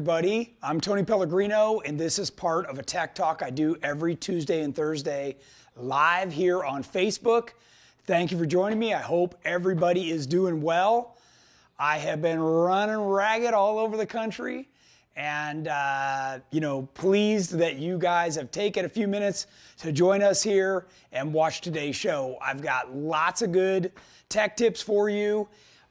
everybody. I'm Tony Pellegrino, and this is part of a tech talk I do every Tuesday and Thursday live here on Facebook. Thank you for joining me. I hope everybody is doing well. I have been running ragged all over the country, and pleased that you guys have taken a few minutes to join us here and watch today's show. I've got lots of good tech tips for you.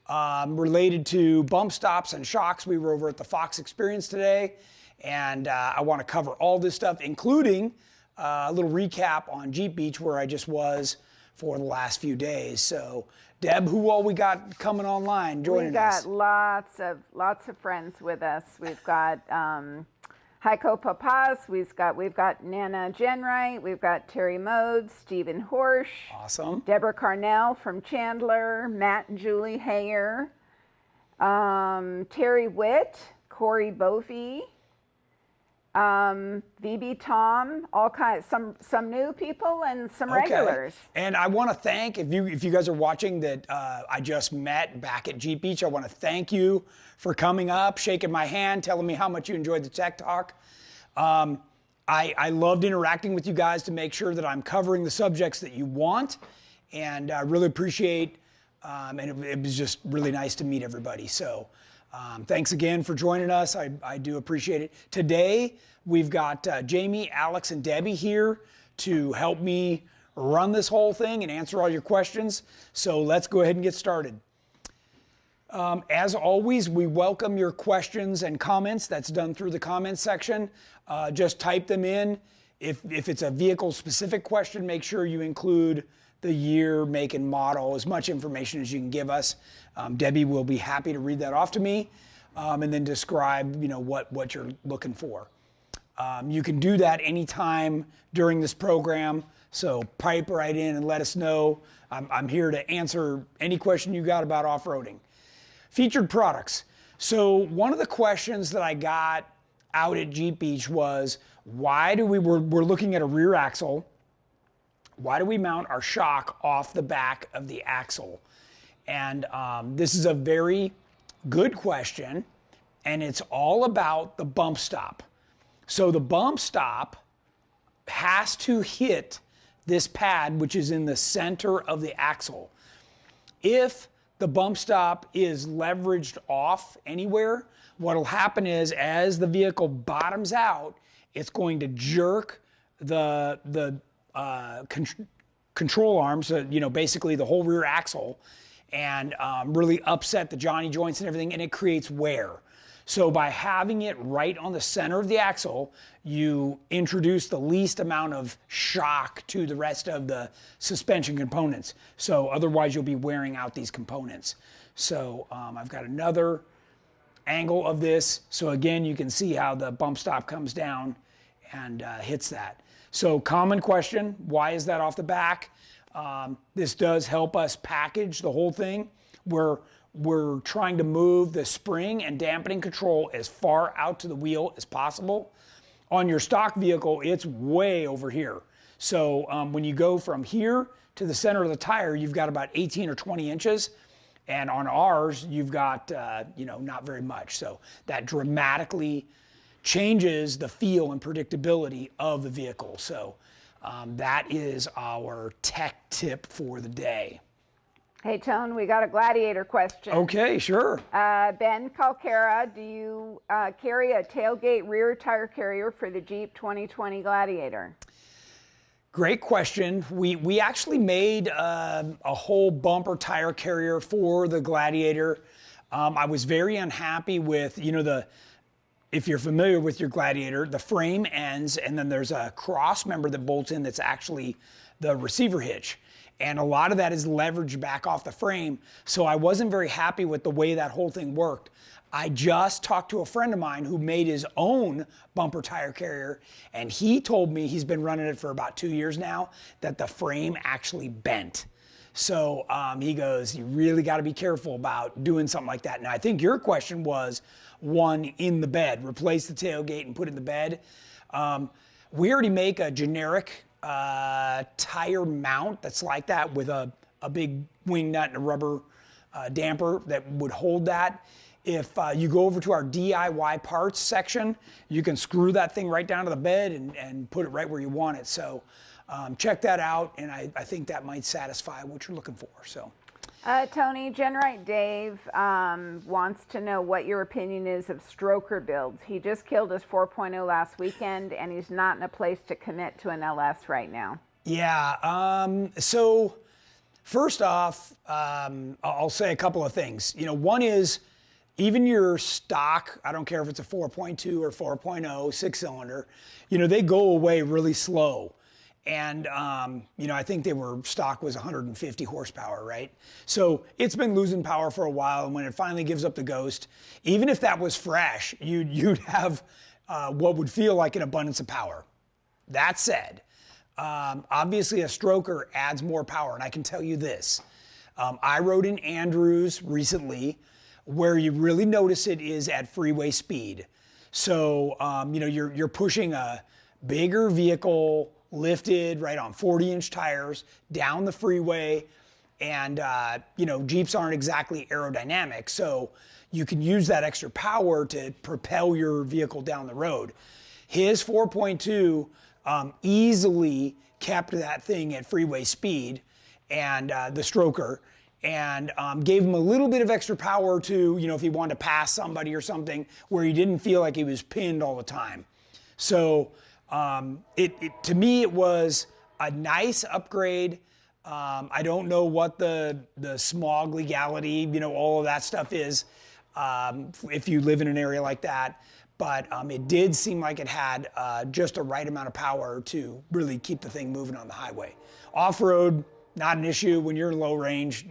Related to bump stops and shocks. We were over at the Fox Experience today, and I want to cover all this stuff, including a little recap on Jeep Beach, where I just was for the last few days. So, Deb, who all we got coming online joining us? We've got lots of friends with us. We've got Heiko Papas, we've got Nana GenRight, we've got Terry Modes, Stephen Horsch, awesome, Deborah Carnell from Chandler, Matt and Julie Hayer, Terry Witt, Corey Bovey, VB Tom, all kinds, some new people and some regulars. And I want to thank, if you guys are watching that I just met back at Jeep Beach, I want to thank you for coming up, shaking my hand, telling me how much you enjoyed the tech talk. I loved interacting with you guys to make sure that I'm covering the subjects that you want, and I really appreciate, and it was just really nice to meet everybody. So thanks again for joining us. I do appreciate it. Today, we've got Jamie, Alex, and Debbie here to help me run this whole thing and answer all your questions. So let's go ahead and get started. As always, we welcome your questions and comments. That's done through the comments section. Just type them in. If it's a vehicle-specific question, make sure you include the year, make, and model, as much information as you can give us. Debbie will be happy to read that off to me, and then describe, what you're looking for. You can do that anytime during this program, so pipe right in and let us know. I'm here to answer any question you got about off-roading. Featured products. So one of the questions that I got out at Jeep Beach was, we're looking at a rear axle. Why do we mount our shock off the back of the axle? And this is a very good question, and it's all about the bump stop. So the bump stop has to hit this pad, which is in the center of the axle. If the bump stop is leveraged off anywhere, what'll happen is, as the vehicle bottoms out, it's going to jerk the control arms, basically the whole rear axle, and really upset the johnny joints and everything, and it creates wear. So by having it right on the center of the axle, you introduce the least amount of shock to the rest of the suspension components. So otherwise you'll be wearing out these components. So I've got another angle of this. So again, you can see how the bump stop comes down and hits that. So common question, why is that off the back? This does help us package the whole thing. We're trying to move the spring and dampening control as far out to the wheel as possible. On your stock vehicle, it's way over here. So when you go from here to the center of the tire, you've got about 18 or 20 inches. And on ours, you've got, not very much. So that dramatically changes the feel and predictability of the vehicle. So that is our tech tip for the day. Hey, Tone, we got a Gladiator question. Okay, sure. Ben Calcara, do you carry a tailgate rear tire carrier for the Jeep 2020 Gladiator? Great question. We actually made a whole bumper tire carrier for the Gladiator. I was very unhappy with, if you're familiar with your Gladiator, the frame ends, and then there's a cross member that bolts in that's actually the receiver hitch. And a lot of that is leveraged back off the frame. So I wasn't very happy with the way that whole thing worked. I just talked to a friend of mine who made his own bumper tire carrier, and he told me, he's been running it for about 2 years now, that the frame actually bent. So he goes, you really got to be careful about doing something like that. Now, I think your question was one in the bed, replace the tailgate and put it in the bed. We already make a generic tire mount that's like that, with a big wing nut and a rubber damper that would hold that. if you go over to our DIY parts section, you can screw that thing right down to the bed and put it right where you want it. So check that out, and I think that might satisfy what you're looking for. So. Tony, GenRight Dave wants to know what your opinion is of stroker builds. He just killed his 4.0 last weekend, and he's not in a place to commit to an LS right now. Yeah, so first off, I'll say a couple of things. One is even your stock, I don't care if it's a 4.2 or 4.0 six-cylinder, they go away really slow. And, I think stock was 150 horsepower, right? So it's been losing power for a while, and when it finally gives up the ghost, even if that was fresh, you'd have what would feel like an abundance of power. That said, obviously a stroker adds more power, and I can tell you this. I rode in Andrews recently. Where you really notice it is at freeway speed. So, you're pushing a bigger vehicle, lifted right on 40-inch tires down the freeway, and Jeeps aren't exactly aerodynamic, so you can use that extra power to propel your vehicle down the road. His 4.2 easily kept that thing at freeway speed, and the stroker, and gave him a little bit of extra power to, if he wanted to pass somebody or something, where he didn't feel like he was pinned all the time. So to me, it was a nice upgrade. I don't know what the smog legality, all of that stuff is, if you live in an area like that. But it did seem like it had just the right amount of power to really keep the thing moving on the highway. Off-road, not an issue. When you're in low range,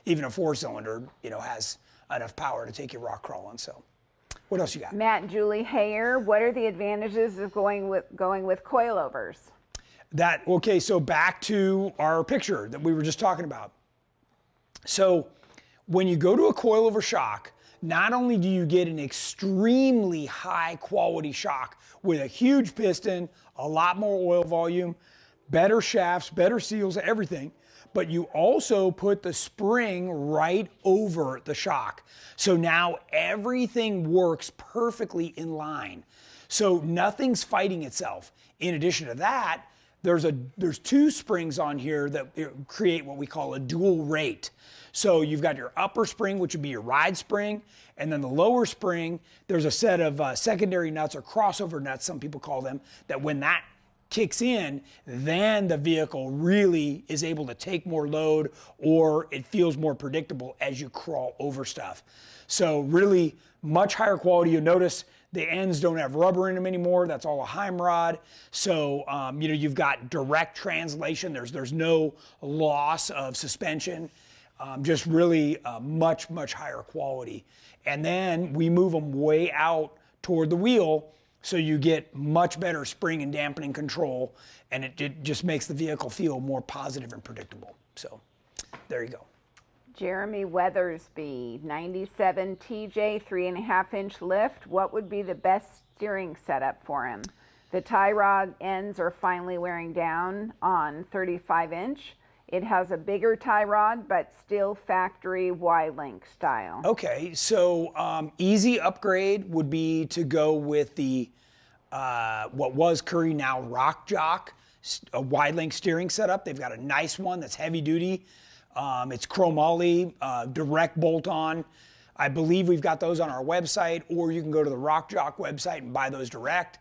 even a four-cylinder, has enough power to take you rock crawling. So. What else you got? Matt and Julie Hayer, what are the advantages of going with coilovers? Okay, so back to our picture that we were just talking about. So when you go to a coilover shock, not only do you get an extremely high quality shock with a huge piston, a lot more oil volume, better shafts, better seals, everything, but you also put the spring right over the shock. So now everything works perfectly in line. So nothing's fighting itself. In addition to that, there's two springs on here that create what we call a dual rate. So you've got your upper spring, which would be your ride spring, and then the lower spring, there's a set of secondary nuts or crossover nuts, some people call them, that when that kicks in, then the vehicle really is able to take more load, or it feels more predictable as you crawl over stuff. So really much higher quality. You'll notice the ends don't have rubber in them anymore. That's all a Heim rod. So you've got direct translation. There's no loss of suspension. Just really much higher quality. And then we move them way out toward the wheel, so you get much better spring and dampening control, and it just makes the vehicle feel more positive and predictable. So there you go. Jeremy Weathersby, 97 TJ, 3.5-inch lift. What would be the best steering setup for him? The tie rod ends are finally wearing down on 35-inch. It has a bigger tie rod, but still factory Y-link style. Okay, so easy upgrade would be to go with the what was Curry, now Rock Jock, a Y-link steering setup. They've got a nice one that's heavy duty. It's chromoly, direct bolt on. I believe we've got those on our website, or you can go to the Rock Jock website and buy those direct.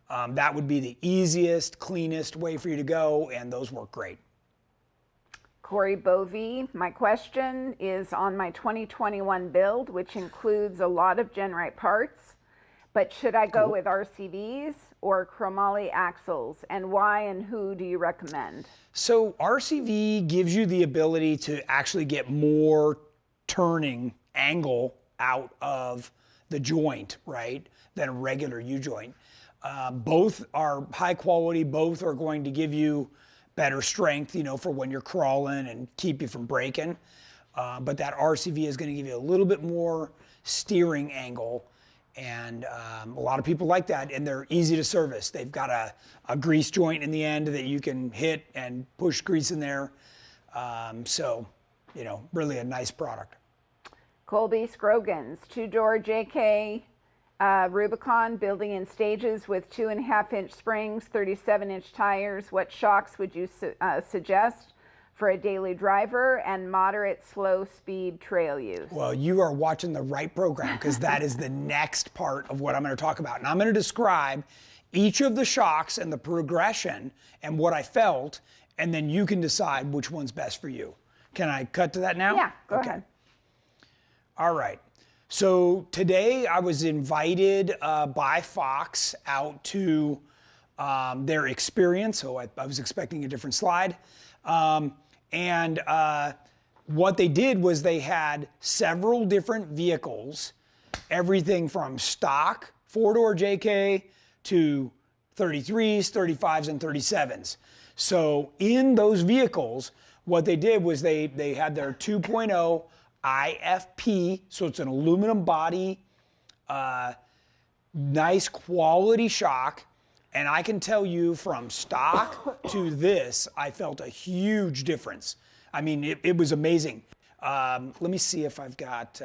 That would be the easiest, cleanest way for you to go, and those work great. Corey Bovee, my question is on my 2021 build, which includes a lot of GenRight parts, but should I go with RCVs or chromoly axles, and why and who do you recommend? So RCV gives you the ability to actually get more turning angle out of the joint, right, than a regular U-joint. Both are high quality, both are going to give you better strength, for when you're crawling and keep you from breaking. But that RCV is going to give you a little bit more steering angle, and a lot of people like that, and they're easy to service. They've got a grease joint in the end that you can hit and push grease in there. So, really a nice product. Colby Scroggins, two-door JK Rubicon, building in stages with 2.5-inch springs, 37-inch tires. What shocks would you suggest for a daily driver and moderate slow speed trail use? Well, you are watching the right program, because that is the next part of what I'm going to talk about. And I'm going to describe each of the shocks and the progression and what I felt, and then you can decide which one's best for you. Can I cut to that now? Yeah, go ahead. All right. So today I was invited by Fox out to their experience. So I was expecting a different slide. And what they did was they had several different vehicles, everything from stock 4-door JK to 33s, 35s, and 37s. So in those vehicles, what they did was they had their 2.0 IFP, so it's an aluminum body, nice quality shock. And I can tell you from stock to this, I felt a huge difference. I mean, it was amazing. Let me see if I've got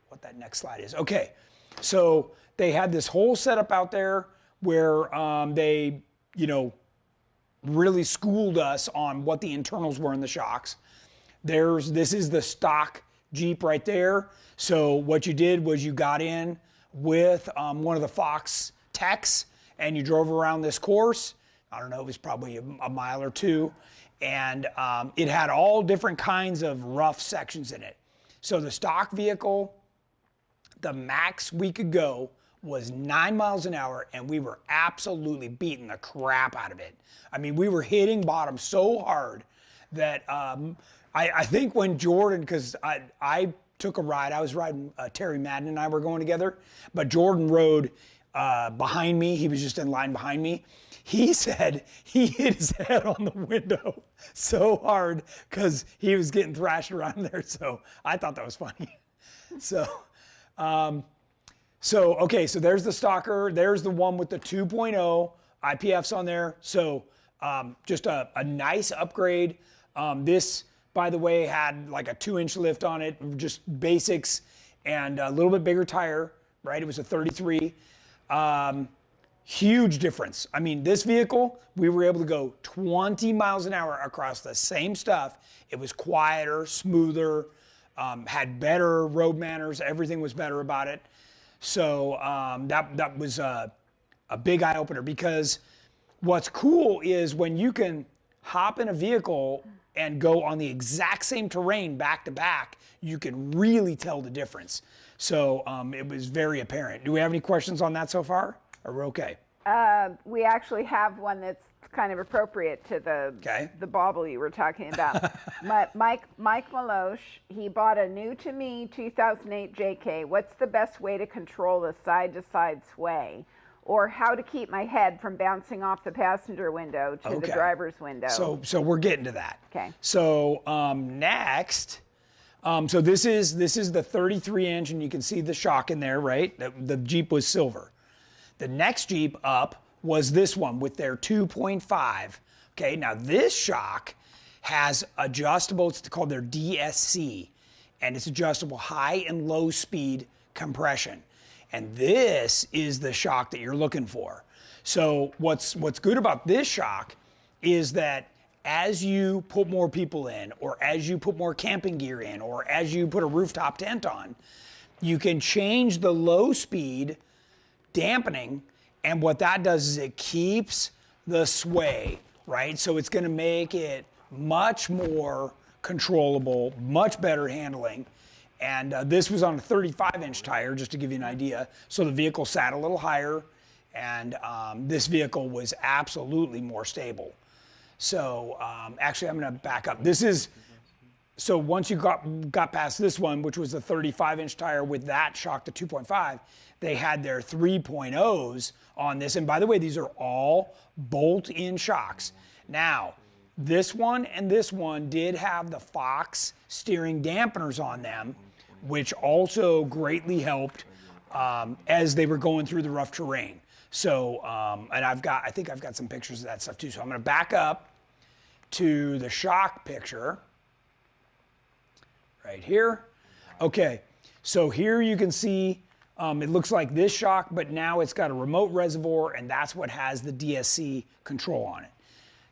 what that next slide is. Okay, so they had this whole setup out there where they, really schooled us on what the internals were in the shocks. This is the stock Jeep right there. So what you did was you got in with one of the Fox techs and you drove around this course. I don't know, it was probably a mile or two. And it had all different kinds of rough sections in it. So the stock vehicle, the max we could go was 9 miles an hour, and we were absolutely beating the crap out of it. I mean, we were hitting bottom so hard that I think when Jordan, because I took a ride, I was riding, Terry Madden and I were going together, but Jordan rode behind me. He was just in line behind me. He said he hit his head on the window so hard because he was getting thrashed around there. So I thought that was funny. Okay, so there's the stalker. There's the one with the 2.0 IPFs on there. So just a nice upgrade. This, by the way, had like a 2-inch lift on it, just basics, and a little bit bigger tire, right? It was a 33. Huge difference. I mean, this vehicle, we were able to go 20 miles an hour across the same stuff. It was quieter, smoother, had better road manners. Everything was better about it. So that was a big eye opener, because what's cool is when you can hop in a vehicle and go on the exact same terrain back to back, you can really tell the difference. So it was very apparent. Do we have any questions on that so far? Or we're okay? We actually have one that's kind of appropriate to the bauble you were talking about. Mike Malosh, he bought a new to me 2008 JK. What's the best way to control the side-to-side sway? Or how to keep my head from bouncing off the passenger window to the driver's window? So we're getting to that. Okay. So next, so this is the 33-inch, and you can see the shock in there, right? The Jeep was silver. The next Jeep up was this one with their 2.5. Okay, now this shock has adjustable, it's called their DSC, and it's adjustable high and low speed compression. And this is the shock that you're looking for. So what's good about this shock is that as you put more people in, or as you put more camping gear in, or as you put a rooftop tent on, you can change the low speed dampening, and what that does is it keeps the sway, right? So it's gonna make it much more controllable, much better handling. And this was on a 35-inch tire, just to give you an idea. So the vehicle sat a little higher, and this vehicle was absolutely more stable. So actually, I'm gonna back up. So once you got past this one, which was the 35-inch tire with that shock to 2.5, they had their 3.0s on this. And by the way, these are all bolt-in shocks. Now, this one and this one did have the Fox steering dampeners on them, which also greatly helped as they were going through the rough terrain. So, and I think I've got some pictures of that stuff too. So I'm gonna back up to the shock picture right here. Okay, So here you can see it looks like this shock, but now it's got a remote reservoir, and that's what has the DSC control on it.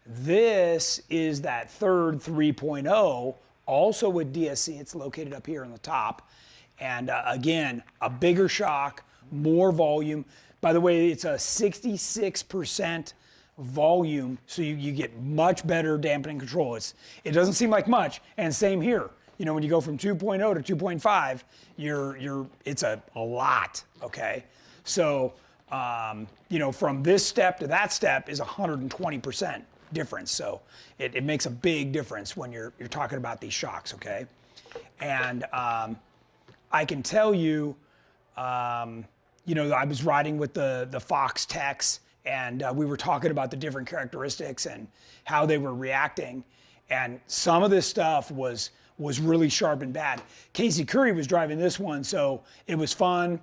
This is that third 3.0, also with DSC. It's located up here on the top. And again, a bigger shock, more volume. By the way, it's a 66% volume, so you get much better dampening control. It doesn't seem like much, and same here. You know, when you go from 2.0 to 2.5, it's a lot, okay? So, you know, from this step to that step is 120% difference. So it makes a big difference when you're talking about these shocks, okay? And I can tell you, you know, I was riding with the Fox techs, and we were talking about the different characteristics and how they were reacting. And some of this stuff was really sharp and bad. Casey Curry was driving this one, so it was fun.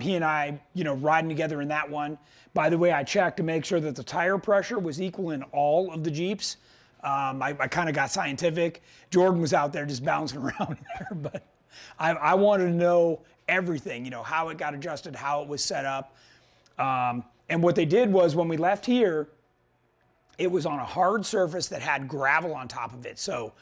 He and I, you know, riding together in that one. By the way, I checked to make sure that the tire pressure was equal in all of the Jeeps. I kind of got scientific. Jordan was out there just bouncing around there, but I wanted to know everything, you know, how it got adjusted, how it was set up. And what they did was when we left here, it was on a hard surface that had gravel on top of it. So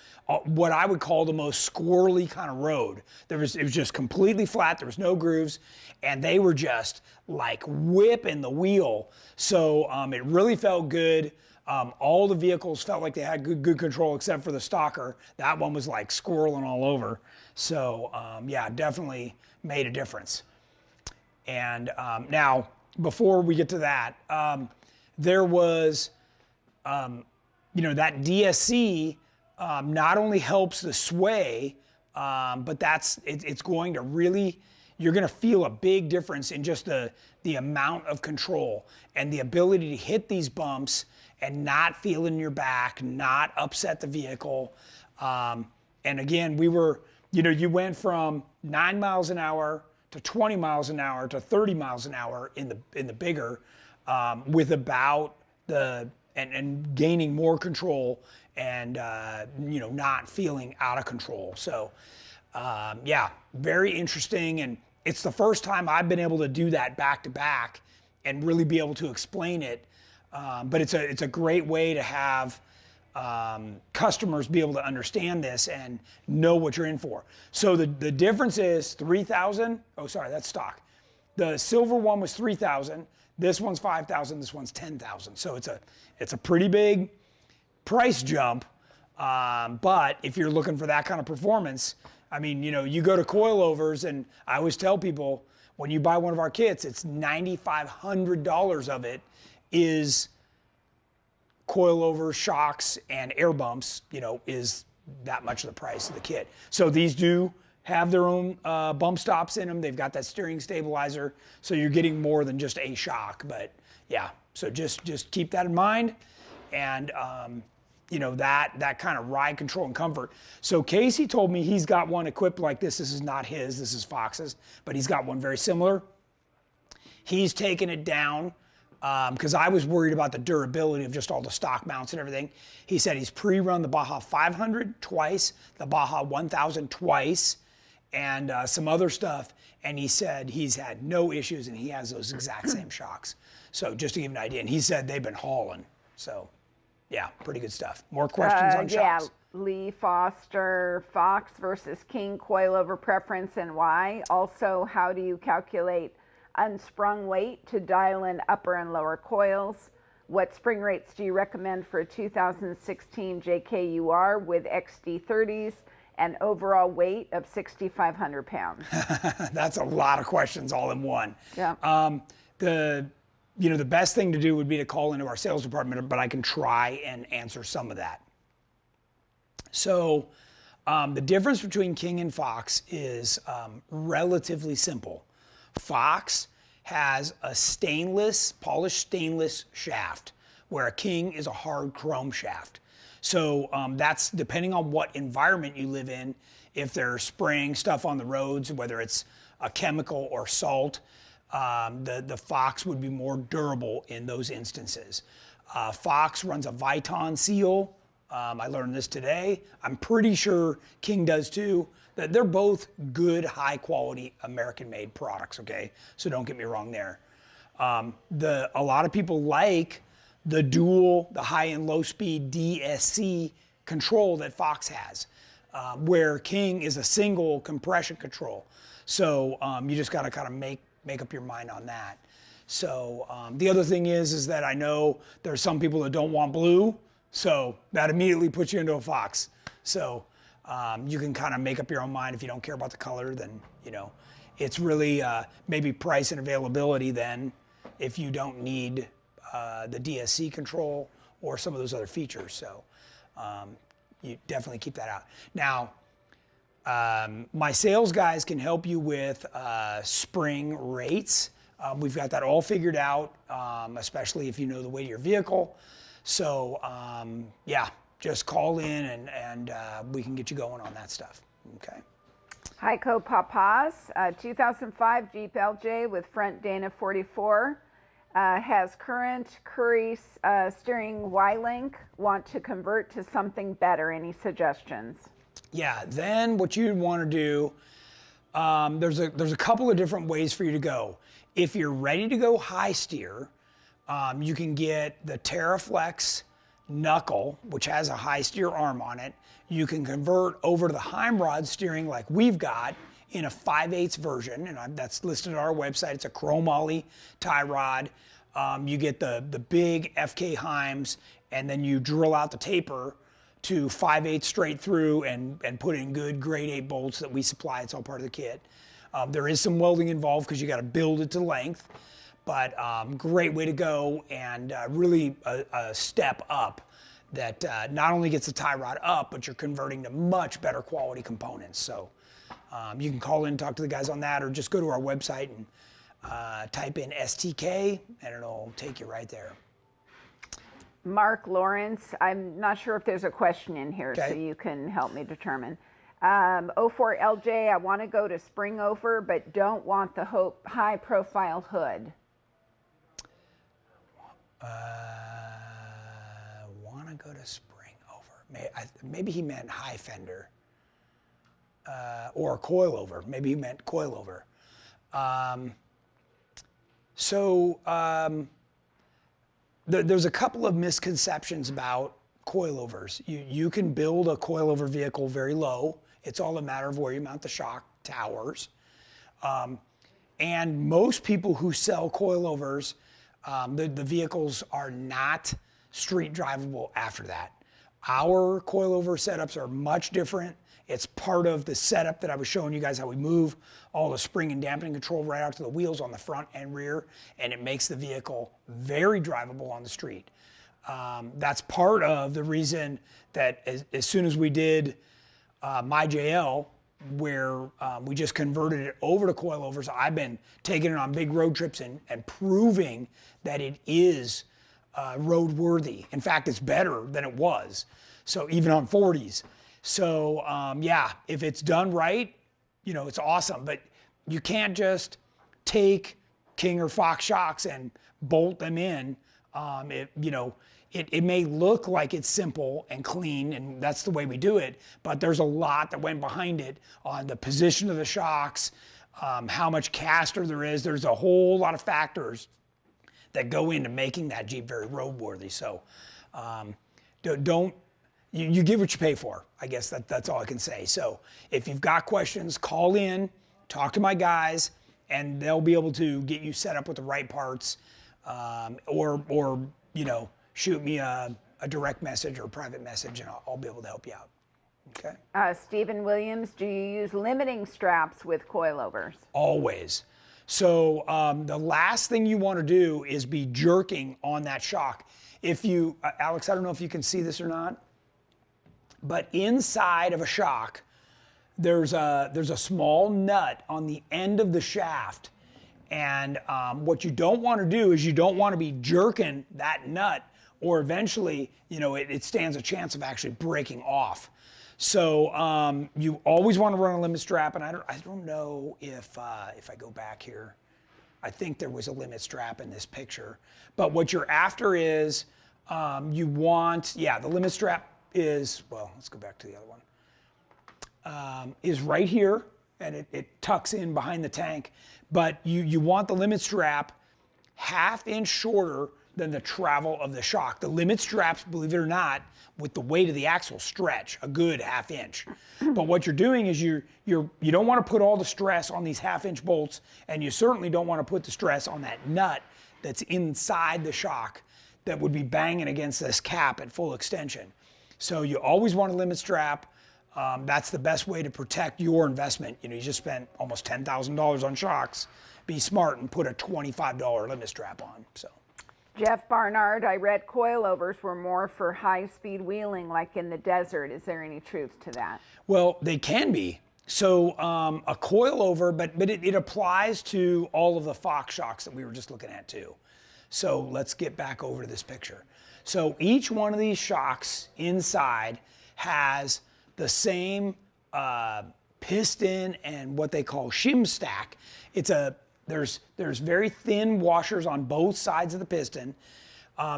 what I would call the most squirrely kind of road. It was just completely flat. There was no grooves, and they were just like whipping the wheel. So it really felt good. All the vehicles felt like they had good control except for the Stalker. That one was like squirreling all over. So yeah, definitely made a difference. And now, before we get to that, there was, you know, that DSC not only helps the sway, but it's going to really, you're going to feel a big difference in just the amount of control and the ability to hit these bumps and not feel in your back, not upset the vehicle. And again, we were, you know, you went from 9 miles an hour to 20 miles an hour to 30 miles an hour in the bigger, with about and gaining more control and you know, not feeling out of control. So yeah, very interesting, and it's the first time I've been able to do that back to back and really be able to explain it. But it's a great way to have customers be able to understand this and know what you're in for. So the difference is 3,000. Oh, sorry, that's stock. The silver one was 3,000. This one's 5,000. This one's 10,000. So it's a pretty big price jump. But if you're looking for that kind of performance, I mean, you know, you go to Coilovers, and I always tell people when you buy one of our kits, it's $9,500 of it is coilover, shocks, and air bumps, you know, is that much of the price of the kit. So these do have their own bump stops in them. They've got that steering stabilizer, so you're getting more than just a shock. But yeah, so just keep that in mind, and you know, that kind of ride control and comfort. So Casey told me he's got one equipped like this. This is not his, this is Fox's, but he's got one very similar. He's taken it down because I was worried about the durability of just all the stock mounts and everything. He said he's pre-run the Baja 500 twice, the Baja 1000 twice, and some other stuff. And he said he's had no issues, and he has those exact same shocks. So just to give you an idea, and he said they've been hauling. So yeah, pretty good stuff. More questions on shocks? Yeah, Lee Foster, Fox versus King coilover preference and why. Also, how do you calculate unsprung weight to dial in upper and lower coils? What spring rates do you recommend for a 2016 JKUR with XD30s and overall weight of 6,500 pounds? That's a lot of questions all in one. Yeah. You know, the best thing to do would be to call into our sales department, but I can try and answer some of that. So the difference between King and Fox is relatively simple. Fox has a polished stainless shaft, where a King is a hard chrome shaft. So that's depending on what environment you live in. If they're spraying stuff on the roads, whether it's a chemical or salt, the Fox would be more durable in those instances. Fox runs a Viton seal I learned this today. I'm pretty sure King does too. That they're both good, high quality American-made products. Okay, so don't get me wrong there. A lot of people like the dual, the high and low speed DSC control that Fox has, where King is a single compression control. So you just got to kind of make up your mind on that. So the other thing is that I know there's some people that don't want blue, so that immediately puts you into a Fox. So you can kind of make up your own mind. If you don't care about the color, then it's really maybe price and availability then, if you don't need the DSC control or some of those other features. So you definitely keep that out. Now, my sales guys can help you with spring rates. We've got that all figured out, especially if you know the weight of your vehicle. So yeah, just call in and we can get you going on that stuff. Okay. Heiko Papas, 2005 Jeep LJ with front Dana 44. Has current Curry steering Y-Link, want to convert to something better. Any suggestions? Yeah, then what you'd want to do, there's a couple of different ways for you to go. If you're ready to go high steer, you can get the TerraFlex knuckle, which has a high steer arm on it. You can convert over to the Heimrod steering like we've got in a 5/8 version, and that's listed on our website. It's a chromoly tie rod. You get the big FK Heims, and then you drill out the taper to 5/8 straight through and put in good grade 8 bolts that we supply. It's all part of the kit. There is some welding involved because you got to build it to length, but great way to go, and really a step up that not only gets the tie rod up, but you're converting to much better quality components. So you can call in and talk to the guys on that, or just go to our website and type in STK and it'll take you right there. Mark Lawrence, I'm not sure if there's a question in here, Okay. so you can help me determine. 04 LJ, I want to go to spring over, but don't want the high profile hood. Want to go to spring over. Maybe he meant high fender. Or coilover. Maybe he meant coilover. There's a couple of misconceptions about coilovers. You can build a coilover vehicle very low. It's all a matter of where you mount the shock towers. And most people who sell coilovers, the vehicles are not street drivable after that. Our coilover setups are much different. It's part of the setup that I was showing you guys, how we move all the spring and dampening control right out to the wheels on the front and rear, and it makes the vehicle very drivable on the street. That's part of the reason that as soon as we did my JL, where we just converted it over to coilovers, I've been taking it on big road trips and proving that it is roadworthy. In fact, it's better than it was. So even on 40s. So yeah, if it's done right, it's awesome. But you can't just take King or Fox shocks and bolt them in. It may look like it's simple and clean, and that's the way we do it, but there's a lot that went behind it on the position of the shocks, how much caster there is. There's a whole lot of factors that go into making that Jeep very roadworthy. So you get what you pay for. I guess that's all I can say. So if you've got questions, call in, talk to my guys, and they'll be able to get you set up with the right parts, or shoot me a direct message or a private message, and I'll be able to help you out. Okay. Stephen Williams, do you use limiting straps with coilovers? Always. So the last thing you want to do is be jerking on that shock. If you, Alex, I don't know if you can see this or not, but inside of a shock, there's a small nut on the end of the shaft. And what you don't want to do is you don't want to be jerking that nut, or eventually, it stands a chance of actually breaking off. So you always want to run a limit strap, and I don't know if I go back here, I think there was a limit strap in this picture. But what you're after is you want, the limit strap is, well, let's go back to the other one, is right here, and it tucks in behind the tank. But you want the limit strap ½ inch shorter than the travel of the shock. The limit straps, believe it or not, with the weight of the axle, stretch a good ½ inch. But what you're doing is you don't want to put all the stress on these ½ inch bolts, and you certainly don't want to put the stress on that nut that's inside the shock that would be banging against this cap at full extension. So you always want a limit strap. That's the best way to protect your investment. You know, you just spent almost $10,000 on shocks. Be smart and put a $25 limit strap on. So. Jeff Barnard, I read coilovers were more for high-speed wheeling, like in the desert. Is there any truth to that? Well, they can be. So a coilover, but it applies to all of the Fox shocks that we were just looking at too. So let's get back over to this picture. So each one of these shocks inside has the same piston and what they call Shim Stack. There's very thin washers on both sides of the piston.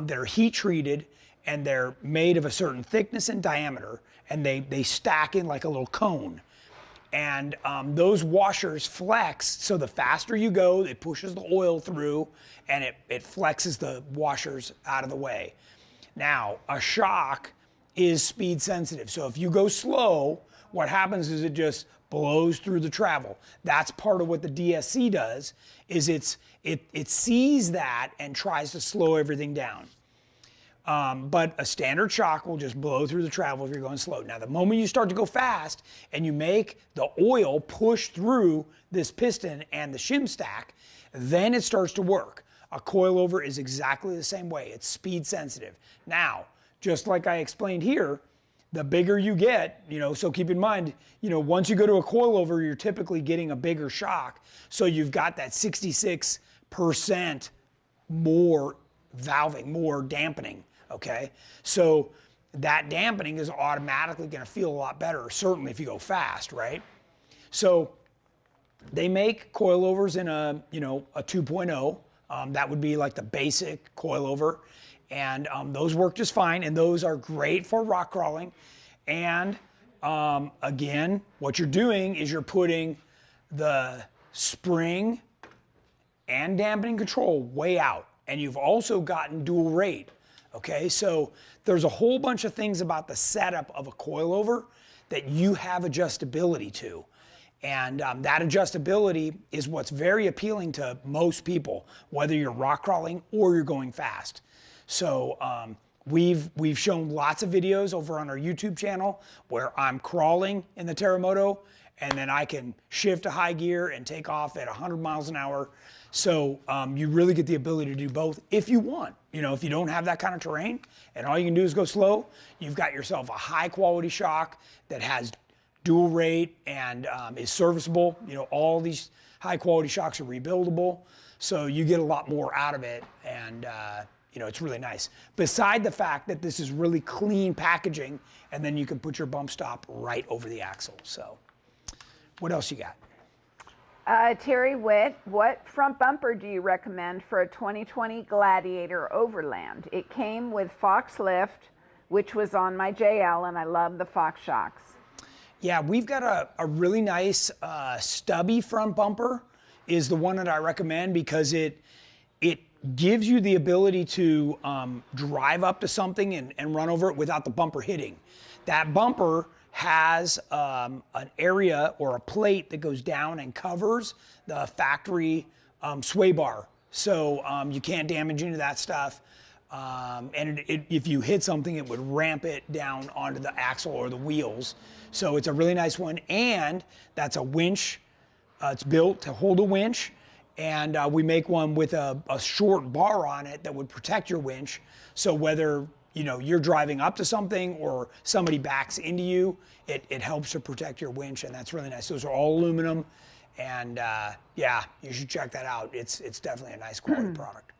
They're heat treated and they're made of a certain thickness and diameter, and they stack in like a little cone. And those washers flex, so the faster you go, it pushes the oil through and it flexes the washers out of the way. Now, a shock is speed sensitive. So if you go slow, what happens is it just blows through the travel. That's part of what the DSC does, is it sees that and tries to slow everything down. But a standard shock will just blow through the travel if you're going slow. Now, the moment you start to go fast and you make the oil push through this piston and the shim stack, then it starts to work. A coilover is exactly the same way. It's speed sensitive. Now, just like I explained here, the bigger you get, so keep in mind, once you go to a coilover, you're typically getting a bigger shock. So you've got that 66% more valving, more dampening, okay? So that dampening is automatically gonna feel a lot better, certainly if you go fast, right? So they make coilovers in a 2.0. That would be like the basic coilover. And those work just fine, and those are great for rock crawling. And again, what you're doing is you're putting the spring and dampening control way out, and you've also gotten dual rate, okay? So there's a whole bunch of things about the setup of a coilover that you have adjustability to. And that adjustability is what's very appealing to most people, whether you're rock crawling or you're going fast. So we've shown lots of videos over on our YouTube channel where I'm crawling in the Terremoto, and then I can shift to high gear and take off at 100 miles an hour. So you really get the ability to do both if you want. If you don't have that kind of terrain and all you can do is go slow, you've got yourself a high quality shock that has dual rate and is serviceable. All these high quality shocks are rebuildable. So you get a lot more out of it, and it's really nice. Beside the fact that this is really clean packaging, and then you can put your bump stop right over the axle. So what else you got? Terry Witt, what front bumper do you recommend for a 2020 Gladiator Overland? It came with Fox lift, which was on my JL, and I love the Fox shocks. Yeah, we've got a really nice stubby front bumper is the one that I recommend, because it gives you the ability to drive up to something and run over it without the bumper hitting. That bumper has an area or a plate that goes down and covers the factory sway bar. So you can't damage into that stuff. And if you hit something, it would ramp it down onto the axle or the wheels. So it's a really nice one. And that's a winch. It's built to hold a winch. And we make one with a short bar on it that would protect your winch. So whether you're driving up to something or somebody backs into you, it helps to protect your winch, and that's really nice. Those are all aluminum, and yeah, you should check that out. It's definitely a nice quality product.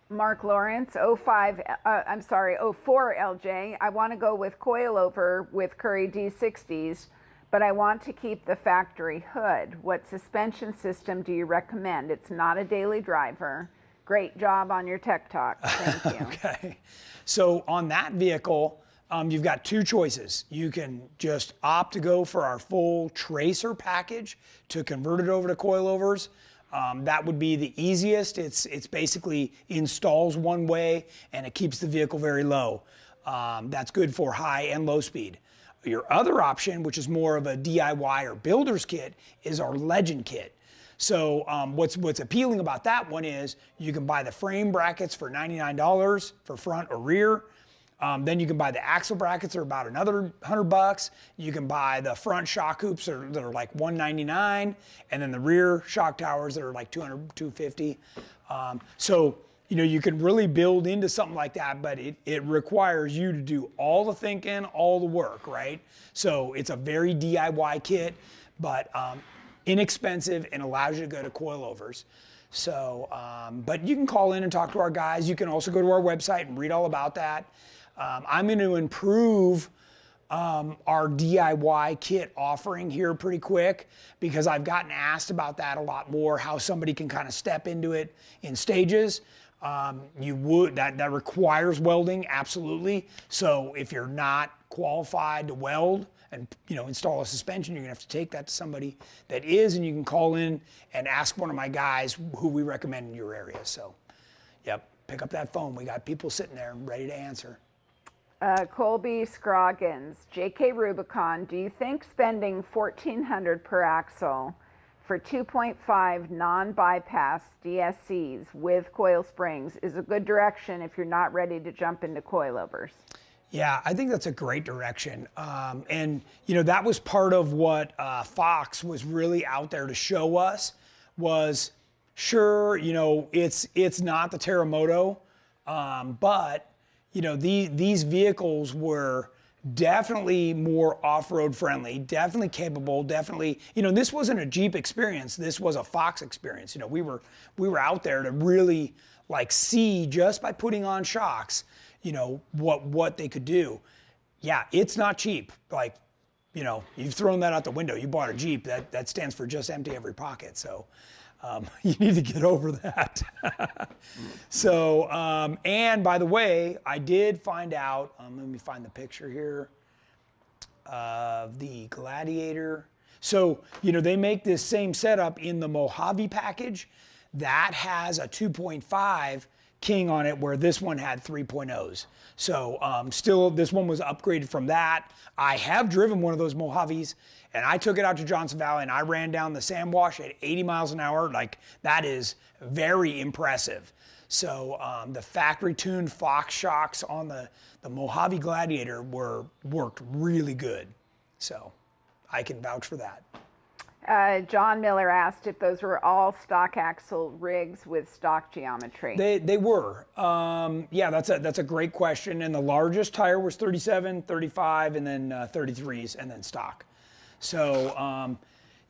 Mark Lawrence, 04 LJ. I want to go with coilover with Curry D60s, but I want to keep the factory hood. What suspension system do you recommend? It's not a daily driver. Great job on your tech talk. Thank you. Okay. So on that vehicle, you've got two choices. You can just opt to go for our full tracer package to convert it over to coilovers. That would be the easiest. It's basically installs one way and it keeps the vehicle very low. That's good for high and low speed. Your other option, which is more of a DIY or builder's kit, is our Legend kit. So what's appealing about that one is you can buy the frame brackets for $99 for front or rear. Then you can buy the axle brackets are about another $100. You can buy the front shock hoops that are like $199, and then the rear shock towers that are like $200, $250. So you can really build into something like that, but it requires you to do all the thinking, all the work, right? So it's a very DIY kit, but inexpensive and allows you to go to coilovers. So, but you can call in and talk to our guys. You can also go to our website and read all about that. I'm going to improve our DIY kit offering here pretty quick because I've gotten asked about that a lot more, how somebody can kind of step into it in stages. That requires welding, absolutely. So if you're not qualified to weld and install a suspension, you're gonna have to take that to somebody that is, and you can call in and ask one of my guys who we recommend in your area. So, yep, pick up that phone. We got people sitting there ready to answer. Colby Scroggins, JK Rubicon, do you think spending $1,400 per axle for 2.5 non-bypass DSCs with coil springs is a good direction if you're not ready to jump into coilovers? Yeah, I think that's a great direction. And that was part of what Fox was really out there to show us was, sure, it's not the Terremoto, but these vehicles were definitely more off-road friendly, definitely capable, definitely, this wasn't a Jeep experience, this was a Fox experience. We were out there to really see just by putting on shocks, what they could do. Yeah, it's not cheap. You've thrown that out the window. You bought a Jeep, that stands for just empty every pocket. So you need to get over that. So, and by the way, I did find out, let me find the picture here of the Gladiator. So, they make this same setup in the Mojave package that has a 2.5 King on it, where this one had 3.0s. So still, this one was upgraded from that. I have driven one of those Mojaves, and I took it out to Johnson Valley, and I ran down the sand wash at 80 miles an hour. That is very impressive. So the factory-tuned Fox shocks on the Mojave Gladiator worked really good. So I can vouch for that. John Miller asked if those were all stock axle rigs with stock geometry. They were. Yeah, that's a great question. And the largest tire was 37, 35, and then 33s, and then stock. So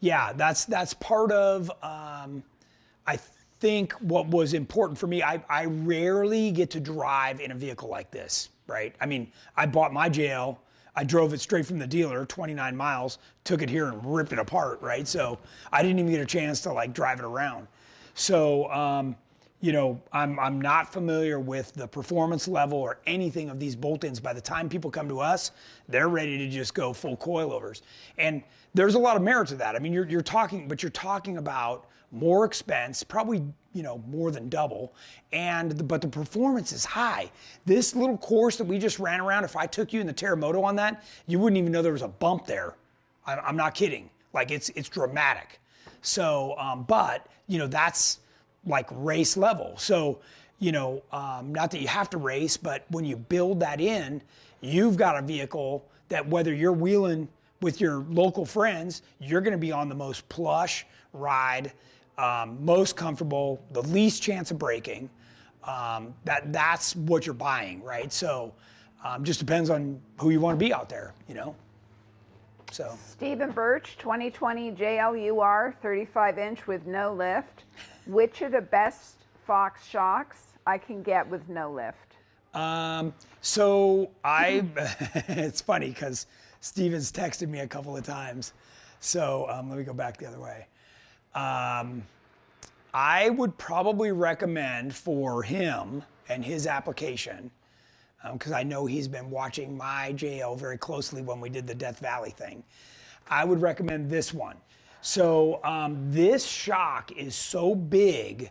yeah, that's part of. I think what was important for me. I rarely get to drive in a vehicle like this, right? I mean, I bought my JL. I drove it straight from the dealer, 29 miles, took it here and ripped it apart, right? So I didn't even get a chance to drive it around. So, I'm not familiar with the performance level or anything of these bolt-ins. By the time people come to us, they're ready to just go full coilovers. And there's a lot of merit to that. I mean, you're talking about more expense, probably, more than double, but the performance is high. This little course that we just ran around, if I took you in the Terremoto on that, you wouldn't even know there was a bump there. I'm not kidding. It's dramatic. So, but, that's race level. So, not that you have to race, but when you build that in, you've got a vehicle that whether you're wheeling with your local friends, you're gonna be on the most plush ride, most comfortable, the least chance of braking. That's what you're buying, right? So just depends on who you want to be out there, So Stephen Birch, 2020 JLUR 35-inch with no lift. Which are the best Fox shocks I can get with no lift? So it's funny because Steven's texted me a couple of times. So let me go back the other way. I would probably recommend for him and his application because I know he's been watching my JL very closely when we did the Death Valley thing. I would recommend this one. So this shock is so big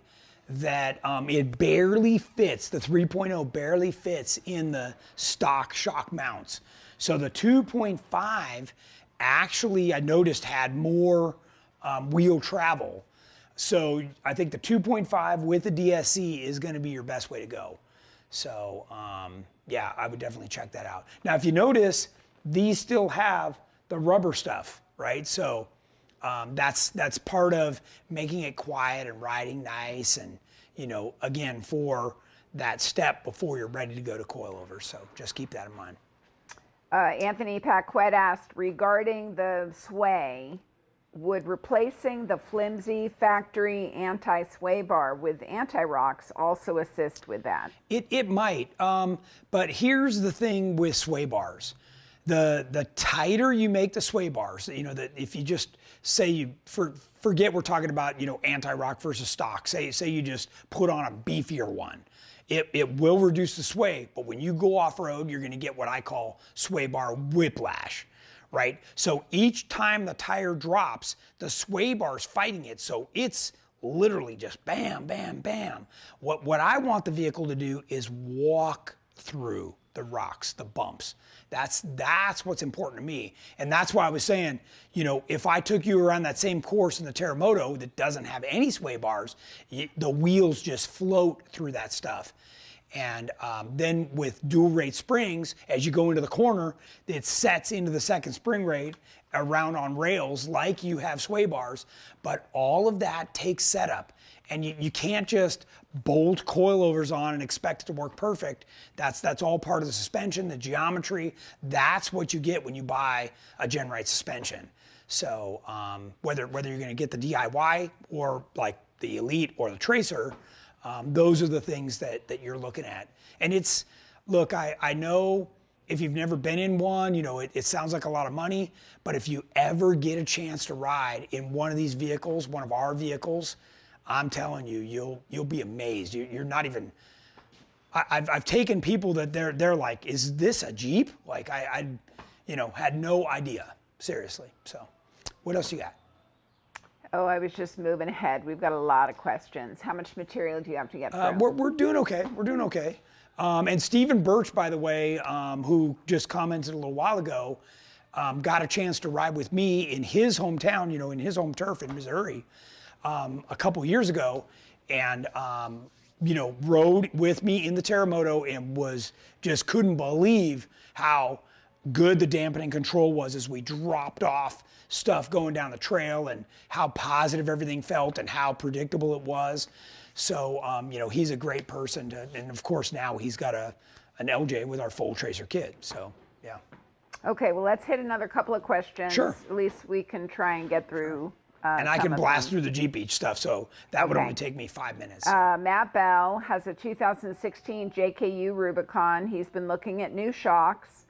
that it barely fits, the 3.0 barely fits in the stock shock mounts. So the 2.5 actually, I noticed, had more wheel travel. So I think the 2.5 with the DSC is going to be your best way to go. So yeah, I would definitely check that out. Now, if you notice, these still have the rubber stuff, right? So that's part of making it quiet and riding nice, and again, for that step before you're ready to go to coilovers. So just keep that in mind. Anthony Paquette asked, regarding the sway, would replacing the flimsy factory anti-sway bar with anti-rocks also assist with that? It might, but here's the thing with sway bars. The tighter you make the sway bars, that if you just say forget we're talking about, anti-rock versus stock. Say you just put on a beefier one. It will reduce the sway, but when you go off-road, you're going to get what I call sway bar whiplash, right? So each time the tire drops, the sway bar's fighting it, so it's literally just bam, bam, bam. What I want the vehicle to do is walk through the rocks, the bumps. That's what's important to me. And that's why I was saying, if I took you around that same course in the Terremoto that doesn't have any sway bars, the wheels just float through that stuff. And then with dual rate springs, as you go into the corner, it sets into the second spring rate around on rails like you have sway bars, but all of that takes setup. And you can't just bolt coilovers on and expect it to work perfect. That's all part of the suspension, the geometry. That's what you get when you buy a GenRight suspension. So whether you're gonna get the DIY or like the Elite or the Tracer, those are the things that you're looking at. And look, I know if you've never been in one, it sounds like a lot of money, but if you ever get a chance to ride in one of these vehicles, one of our vehicles, I'm telling you, you'll be amazed. You're not even. I've taken people that they're like, is this a Jeep? Like I had no idea, seriously. So, what else you got? Oh, I was just moving ahead. We've got a lot of questions. How much material do you have to get through? We're doing okay. We're doing okay. And Stephen Birch, by the way, who just commented a little while ago, got a chance to ride with me in his hometown, in his home turf in Missouri. A couple years ago, and rode with me in the Terremoto and couldn't believe how good the dampening control was as we dropped off stuff going down the trail, and how positive everything felt and how predictable it was. So he's a great person and of course now he's got an LJ with our full Tracer kit. So yeah. Okay, well, let's hit another couple of questions. Sure. At least we can try and get through. And I can blast through the Jeep Beach stuff, so that would only take me 5 minutes. Matt Bell has a 2016 JKU Rubicon. He's been looking at new shocks,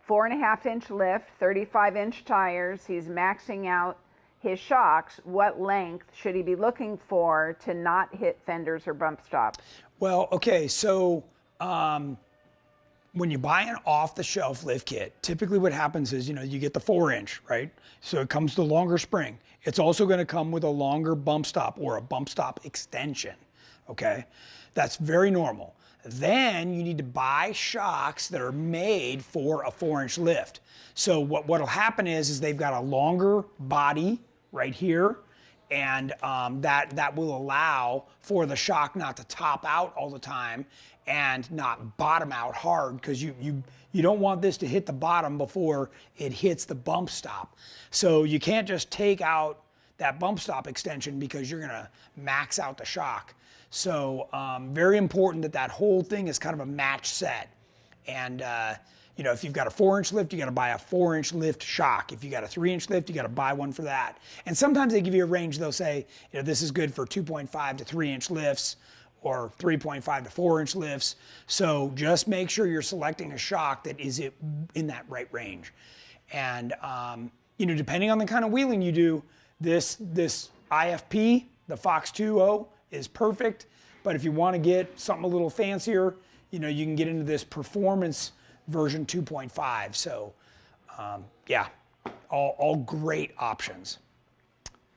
4.5-inch lift, 35-inch tires. He's maxing out his shocks. What length should he be looking for to not hit fenders or bump stops? Well, okay, so when you buy an off-the-shelf lift kit, typically what happens is, you get the 4-inch, right? So it comes with a longer spring. It's also going to come with a longer bump stop or a bump stop extension, okay? That's very normal. Then you need to buy shocks that are made for a 4-inch lift. So what'll happen is they've got a longer body right here, and that will allow for the shock not to top out all the time and not bottom out hard, because you don't want this to hit the bottom before it hits the bump stop. So you can't just take out that bump stop extension because you're gonna max out the shock. So very important that whole thing is kind of a match set. And if you've got a 4-inch lift, you gotta buy a 4-inch lift shock. If you got a 3-inch lift, you gotta buy one for that. And sometimes they give you a range. They'll say, this is good for 2.5 to 3-inch lifts, or 3.5 to 4-inch lifts. So just make sure you're selecting a shock that is in that right range. And depending on the kind of wheeling you do, this IFP, the Fox 2.0, is perfect. But if you want to get something a little fancier, you can get into this performance version 2.5. So yeah, all great options.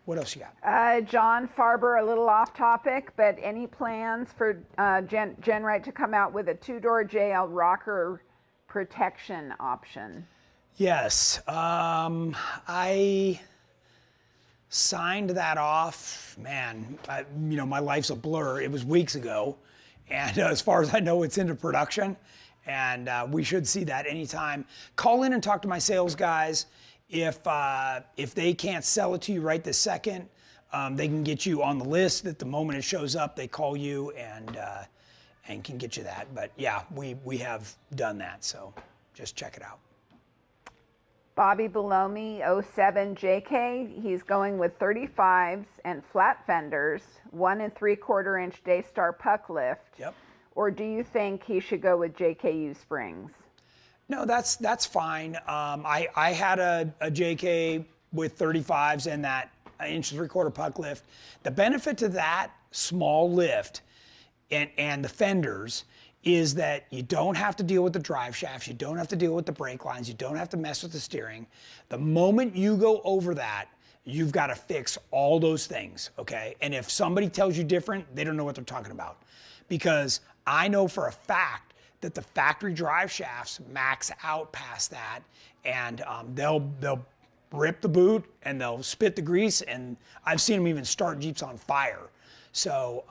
What else you got? John Farber, a little off topic, but any plans for GenRight to come out with a 2-door JL rocker protection option? Yes. I signed that off. Man, my life's a blur. It was weeks ago. And as far as I know, it's into production. And we should see that anytime. Call in and talk to my sales guys. If they can't sell it to you right this second, they can get you on the list. That the moment it shows up, they call you and can get you that. But yeah, we have done that, so just check it out. Bobby Belomi, 07 JK. He's going with 35s and flat fenders, 1 3/4 inch Daystar puck lift. Yep. Or do you think he should go with JKU springs? No, that's fine. I had a JK with 35s and that 1 3/4 puck lift. The benefit to that small lift and the fenders is that you don't have to deal with the drive shafts, you don't have to deal with the brake lines, you don't have to mess with the steering. The moment you go over that, you've got to fix all those things, okay? And if somebody tells you different, they don't know what they're talking about. Because I know for a fact that the factory drive shafts max out past that, and they'll rip the boot and they'll spit the grease, and I've seen them even start Jeeps on fire. So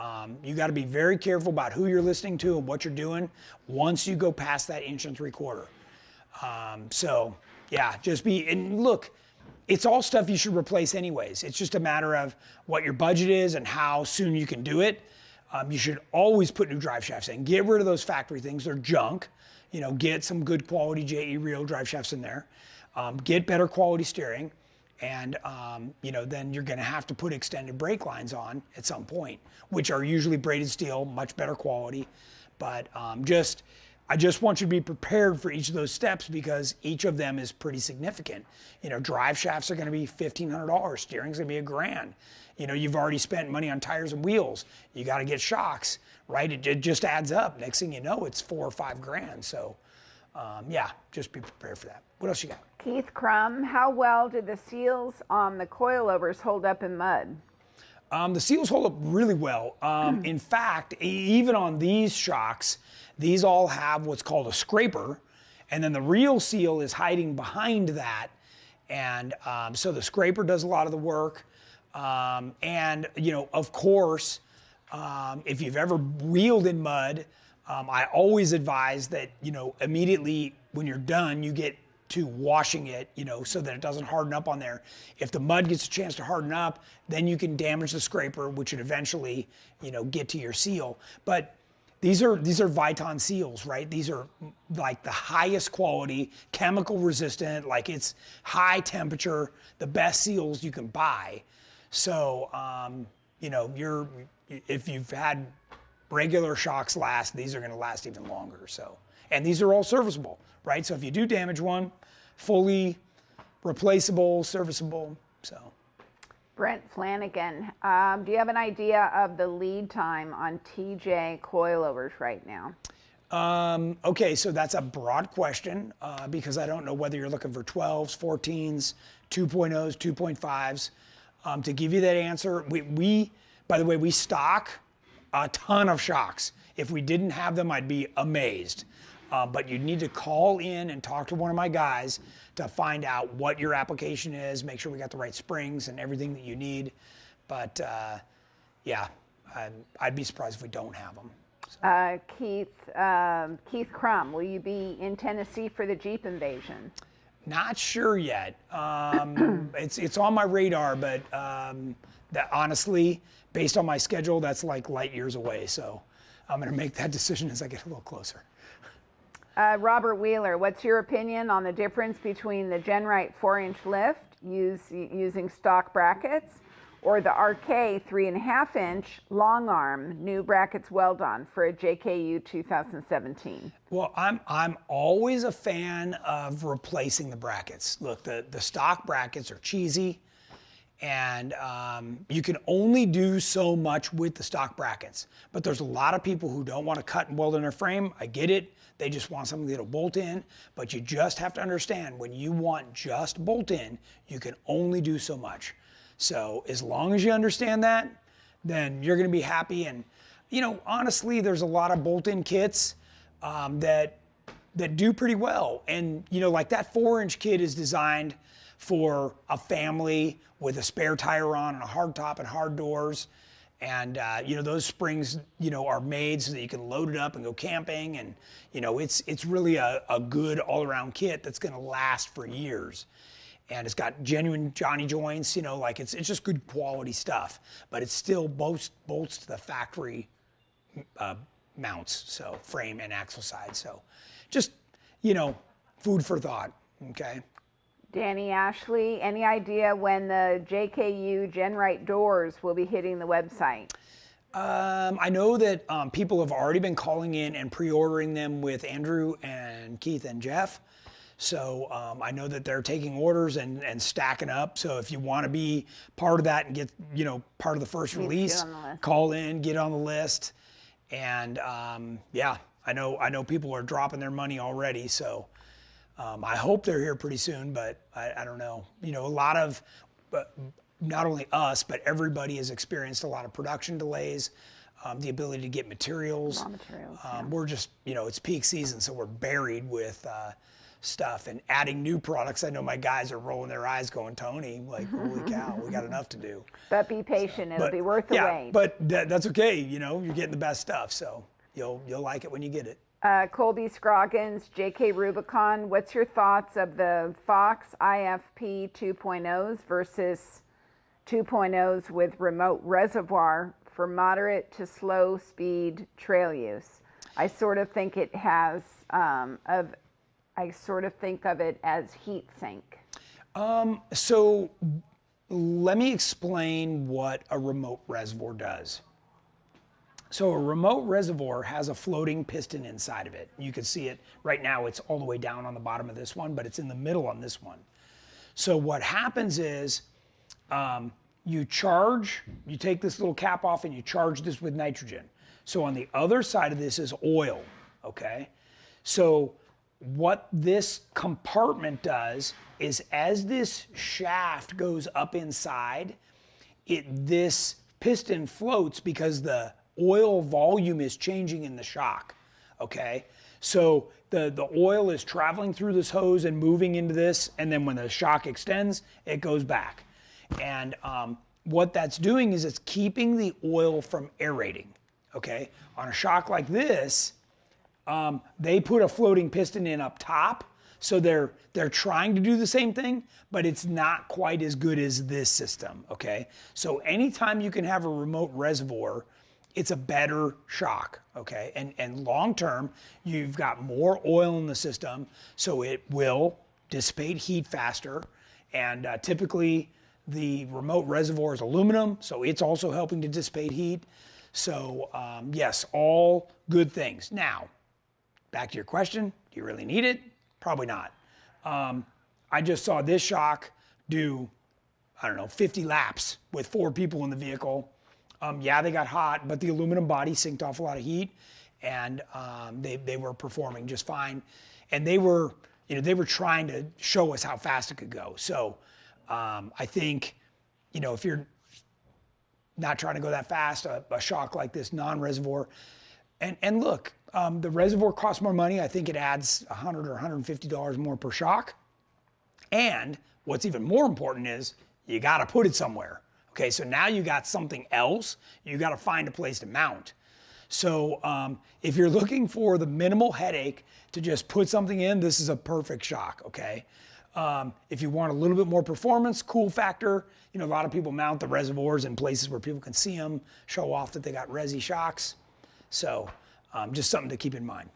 you got to be very careful about who you're listening to and what you're doing once you go past that 1 3/4. So yeah, and look, it's all stuff you should replace anyways. It's just a matter of what your budget is and how soon you can do it. You should always put new drive shafts in. Get rid of those factory things. They're junk. Get some good quality JE Real drive shafts in there. Get better quality steering. And, then you're going to have to put extended brake lines on at some point, which are usually braided steel, much better quality. But I just want you to be prepared for each of those steps because each of them is pretty significant. Drive shafts are going to be $1,500. Steering's going to be $1,000. You've already spent money on tires and wheels. You got to get shocks, right? It just adds up. Next thing you know, it's $4 or $5 grand. So, yeah, just be prepared for that. What else you got? Keith Crum, how well did the seals on the coilovers hold up in mud? The seals hold up really well. In fact, even on these shocks, these all have what's called a scraper, and then the real seal is hiding behind that. And so the scraper does a lot of the work. And, of course, if you've ever wheeled in mud, I always advise that, immediately when you're done, you get to washing it, so that it doesn't harden up on there. If the mud gets a chance to harden up, then you can damage the scraper, which would eventually, get to your seal. But these are Viton seals, right? These are like the highest quality, chemical resistant, like it's high temperature, the best seals you can buy. So, if you've had regular shocks last, these are going to last even longer. So, and these are all serviceable, right? So if you do damage one, fully replaceable, serviceable. So. Brent Flanagan, do you have an idea of the lead time on TJ coilovers right now? Okay, so that's a broad question because I don't know whether you're looking for 12s, 14s, 2.0s, 2.5s. To give you that answer, we, by the way, we stock a ton of shocks. If we didn't have them, I'd be amazed. But you need to call in and talk to one of my guys to find out what your application is, make sure we got the right springs and everything that you need. But yeah, I'd be surprised if we don't have them. So. Keith Crum, will you be in Tennessee for the Jeep invasion? Not sure yet. It's on my radar, but that honestly, based on my schedule, that's like light years away. So I'm going to make that decision as I get a little closer. Robert Wheeler, what's your opinion on the difference between the GenRight 4-inch lift using stock brackets or the RK 3.5-inch long arm new brackets weld on for a JKU 2017? Well, I'm always a fan of replacing the brackets. Look, the stock brackets are cheesy And you can only do so much with the stock brackets. But there's a lot of people who don't want to cut and weld in their frame. I get it. They just want something that'll bolt in. But you just have to understand, when you want just bolt in, you can only do so much. So as long as you understand that, then you're going to be happy. And, you know, honestly, there's a lot of bolt-in kits that do pretty well. And, you know, like that 4-inch kit is designed for a family with a spare tire on and a hard top and hard doors. And, you know, those springs, you know, are made so that you can load it up and go camping. And, you know, it's really a good all-around kit that's going to last for years. And it's got genuine Johnny joints, you know, like it's just good quality stuff. But it still bolts to the factory mounts, so frame and axle side. So just, you know, food for thought, okay? Danny Ashley, any idea when the JKU GenRight doors will be hitting the website? I know that people have already been calling in and pre-ordering them with Andrew and Keith and Jeff. So I know that they're taking orders and stacking up. So if you want to be part of that and get, you know, part of the first release, call in, get on the list. And yeah, I know people are dropping their money already. So I hope they're here pretty soon, but I don't know. You know, a lot of, not only us, but everybody has experienced a lot of production delays, the ability to get materials. Raw materials, yeah. We're just, you know, it's peak season, so we're buried with stuff and adding new products. I know my guys are rolling their eyes going, Tony, like, holy cow, we got enough to do. But be patient, it'll be worth the wait. But that's okay, you know, you're getting the best stuff, so you'll like it when you get it. Colby Scroggins, JK Rubicon, what's your thoughts of the Fox IFP 2.0s versus 2.0s with remote reservoir for moderate to slow speed trail use? I sort of think it has, I sort of think of it as heat sink. So let me explain what a remote reservoir does. So a remote reservoir has a floating piston inside of it. You can see it right now. It's all the way down on the bottom of this one, but it's in the middle on this one. So what happens is you take this little cap off and you charge this with nitrogen. So on the other side of this is oil, okay? So what this compartment does is, as this shaft goes up inside, this piston floats because the oil volume is changing in the shock, okay? So the oil is traveling through this hose and moving into this, and then when the shock extends, it goes back. And what that's doing is it's keeping the oil from aerating, okay? On a shock like this, they put a floating piston in up top, so they're trying to do the same thing, but it's not quite as good as this system, okay? So anytime you can have a remote reservoir, it's a better shock, okay? And long term, you've got more oil in the system, so it will dissipate heat faster. And typically, the remote reservoir is aluminum, so it's also helping to dissipate heat. So yes, all good things. Now, back to your question, do you really need it? Probably not. I just saw this shock do, I don't know, 50 laps with 4 people in the vehicle. Yeah, they got hot, but the aluminum body sinked off a lot of heat, and they were performing just fine. And they were trying to show us how fast it could go. So I think, you know, if you're not trying to go that fast, a shock like this non-reservoir, and look, the reservoir costs more money. I think it adds $100 or $150 more per shock. And what's even more important is you got to put it somewhere. Okay, so now you got something else. You got to find a place to mount. So if you're looking for the minimal headache to just put something in, this is a perfect shock, okay? If you want a little bit more performance, cool factor, you know, a lot of people mount the reservoirs in places where people can see them, show off that they got resi shocks. So just something to keep in mind.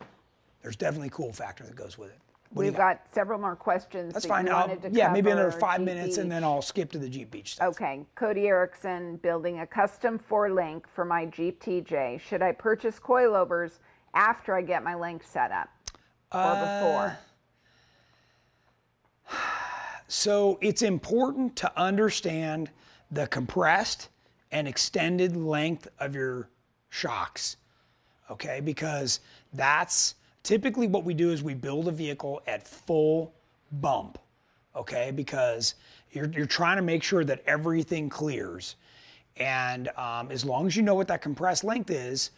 There's definitely cool factor that goes with it. We've got several more questions. That's fine. Yeah, maybe another 5 minutes, and then I'll skip to the Jeep Beach stuff. Okay. Cody Erickson, building a custom 4-link for my Jeep TJ. Should I purchase coilovers after I get my link set up or before? So it's important to understand the compressed and extended length of your shocks, okay? Because that's typically what we do is we build a vehicle at full bump, okay? Because you're trying to make sure that everything clears. And as long as you know what that compressed length is,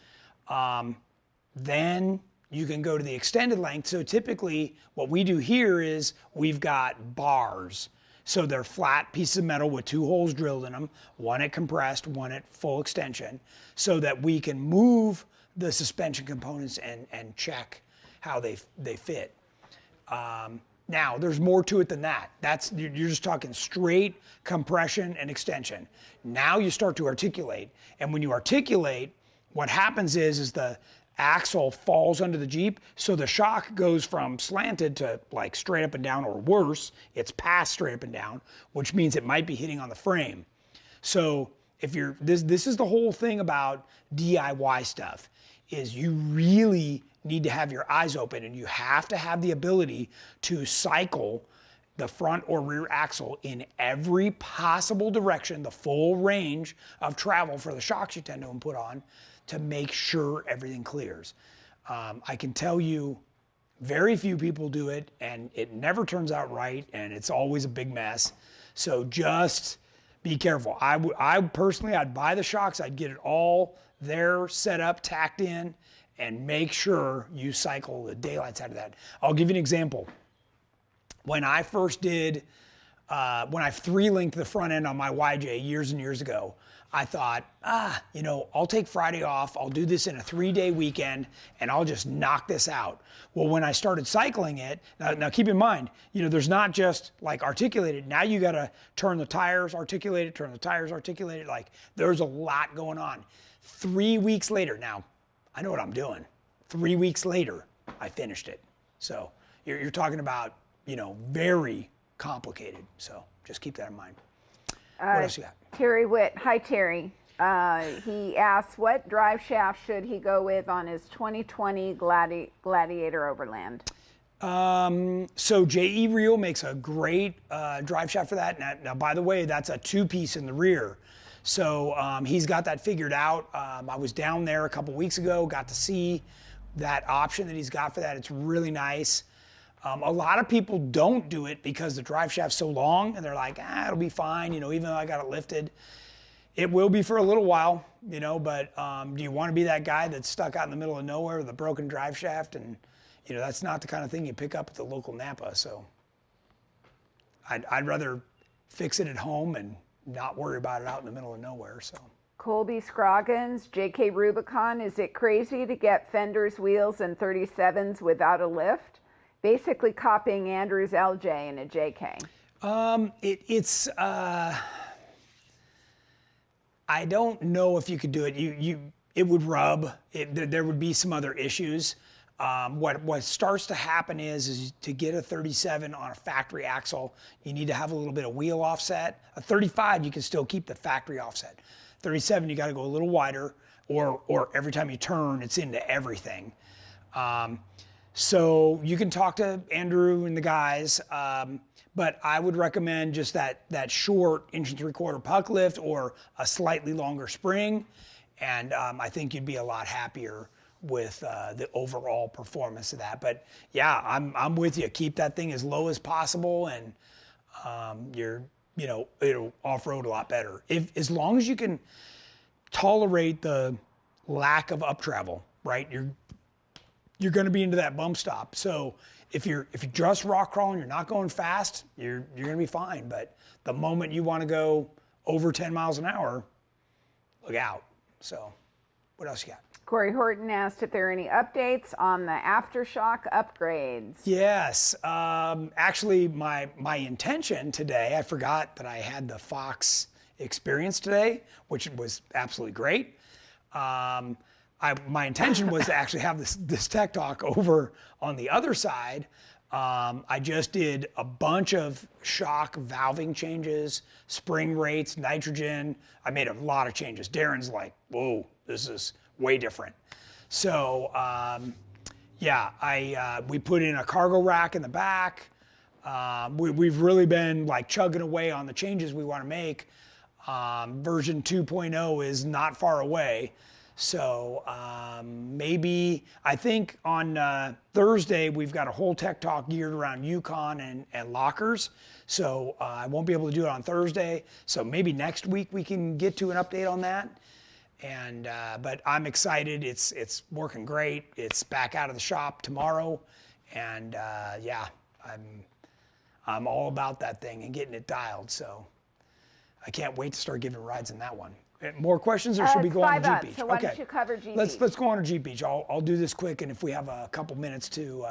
then you can go to the extended length. So typically what we do here is we've got bars. So they're flat pieces of metal with 2 holes drilled in them, one at compressed, one at full extension, so that we can move the suspension components and check how they fit. Now, there's more to it than that. You're just talking straight compression and extension. Now you start to articulate. And when you articulate, what happens is the axle falls under the Jeep, so the shock goes from slanted to like straight up and down, or worse, it's past straight up and down, which means it might be hitting on the frame. So if you're, this is the whole thing about DIY stuff, is you really need to have your eyes open, and you have to have the ability to cycle the front or rear axle in every possible direction, the full range of travel for the shocks you tend to put on, to make sure everything clears. I can tell you very few people do it, and it never turns out right, and it's always a big mess. So just be careful. I personally, I'd buy the shocks, I'd get it all there, set up, tacked in, and make sure you cycle the daylights out of that. I'll give you an example. When I first did, when I 3-linked the front end on my YJ years and years ago, I thought, you know, I'll take Friday off, I'll do this in a 3-day weekend, and I'll just knock this out. Well, when I started cycling it, now keep in mind, you know, there's not just like articulated, now you gotta turn the tires, articulate it, turn the tires, articulate it, like there's a lot going on. 3 weeks later, now, I know what I'm doing. 3 weeks later, I finished it. So you're talking about, you know, very complicated. So just keep that in mind. What else you got? Terry Witt. Hi, Terry. He asks, what drive shaft should he go with on his 2020 Gladiator Overland? So JE Reel makes a great drive shaft for that. Now, by the way, that's a 2-piece in the rear. So he's got that figured out. I was down there a couple weeks ago, got to see that option that he's got for that. It's really nice. A lot of people don't do it because the drive shaft's so long, and they're like, it'll be fine, you know, even though I got it lifted. It will be for a little while, you know, but do you want to be that guy that's stuck out in the middle of nowhere with a broken drive shaft? And, you know, that's not the kind of thing you pick up at the local Napa. So I'd rather fix it at home and not worry about it out in the middle of nowhere. So Colby Scroggins, JK Rubicon, is it crazy to get Fenders wheels and 37s without a lift? Basically copying Andrew's LJ and a JK. I don't know if you could do it. It would rub. There would be some other issues. What starts to happen is to get a 37 on a factory axle, you need to have a little bit of wheel offset. A 35, you can still keep the factory offset. 37, you got to go a little wider, or every time you turn, it's into everything. So you can talk to Andrew and the guys, but I would recommend just that short 1 3/4 puck lift or a slightly longer spring, and I think you'd be a lot happier with the overall performance of that. But yeah, I'm with you. Keep that thing as low as possible, and it'll off-road a lot better. As long as you can tolerate the lack of up travel, right? You're going to be into that bump stop. So if you're just rock crawling, you're not going fast, you're going to be fine. But the moment you want to go over 10 miles an hour, look out. So what else you got? Corey Horton asked if there are any updates on the aftershock upgrades. Yes, actually my intention today, I forgot that I had the Fox experience today, which was absolutely great. My intention was to actually have this tech talk over on the other side. I just did a bunch of shock valving changes, spring rates, nitrogen. I made a lot of changes. Darren's like, whoa, this is way different. So we put in a cargo rack in the back. We've really been like chugging away on the changes we want to make. Version 2.0 is not far away. So maybe, I think on Thursday, we've got a whole tech talk geared around Yukon and lockers. So I won't be able to do it on Thursday. So maybe next week we can get to an update on that. And but I'm excited. It's working great. It's back out of the shop tomorrow. And yeah, I'm all about that thing and getting it dialed. So I can't wait to start giving rides in that one. More questions, or should we go on to Jeep Beach? So why don't you cover Jeep Beach? Let's go on to Jeep Beach. I'll do this quick, and if we have a couple minutes to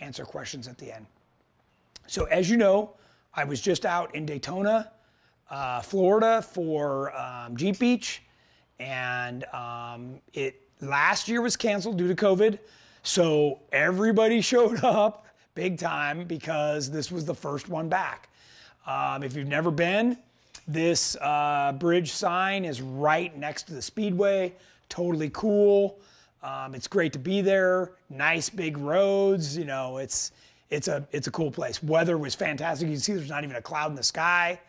answer questions at the end. So as you know, I was just out in Daytona, Florida for Jeep Beach, and last year was canceled due to COVID. So everybody showed up big time because this was the first one back. If you've never been, this bridge sign is right next to the speedway. Totally cool. It's great to be there. Nice big roads. You know, it's a cool place. Weather was fantastic. You can see there's not even a cloud in the sky.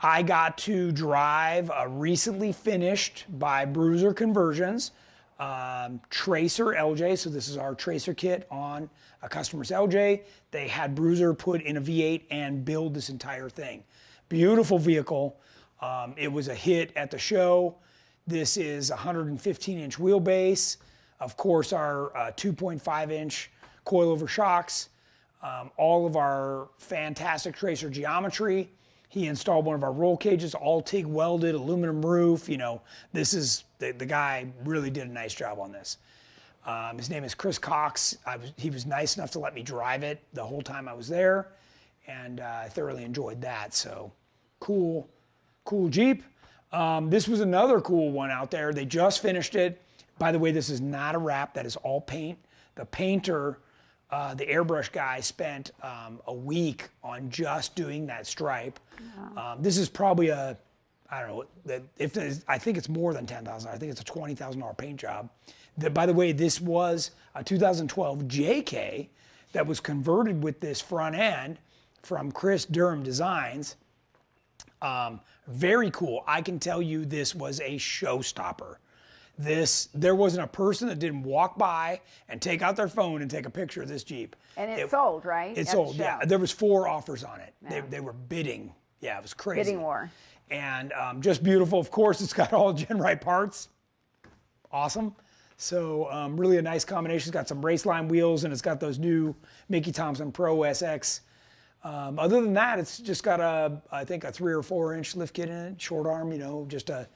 I got to drive a recently finished by Bruiser Conversions Tracer LJ. So this is our Tracer kit on a customer's LJ. They had Bruiser put in a V8 and build this entire thing. Beautiful vehicle. It was a hit at the show. This is 115-inch wheelbase. Of course, our 2.5-inch coilover shocks. All of our fantastic Tracer geometry. He installed one of our roll cages, all TIG welded, aluminum roof. You know, this is, the guy really did a nice job on this. His name is Chris Cox. He was nice enough to let me drive it the whole time I was there, and I thoroughly enjoyed that. So cool Jeep. This was another cool one out there. They just finished it. By the way, this is not a wrap. That is all paint. The painter, the airbrush guy, spent a week on just doing that stripe. Wow. This is probably I don't know, I think it's more than $10,000. I think it's a $20,000 paint job. By the way, this was a 2012 JK that was converted with this front end from Chris Durham Designs. Very cool. I can tell you this was a showstopper. There wasn't a person that didn't walk by and take out their phone and take a picture of this Jeep. And it sold, right? It sold, yeah. There was 4 offers on it. Yeah. They were bidding. Yeah, it was crazy. Bidding war. And just beautiful. Of course, it's got all GenRight parts. Awesome. So really a nice combination. It's got some Raceline wheels, and it's got those new Mickey Thompson Pro SX. Other than that, it's just got I think a 3 or 4 inch lift kit in it, short arm, you know, just a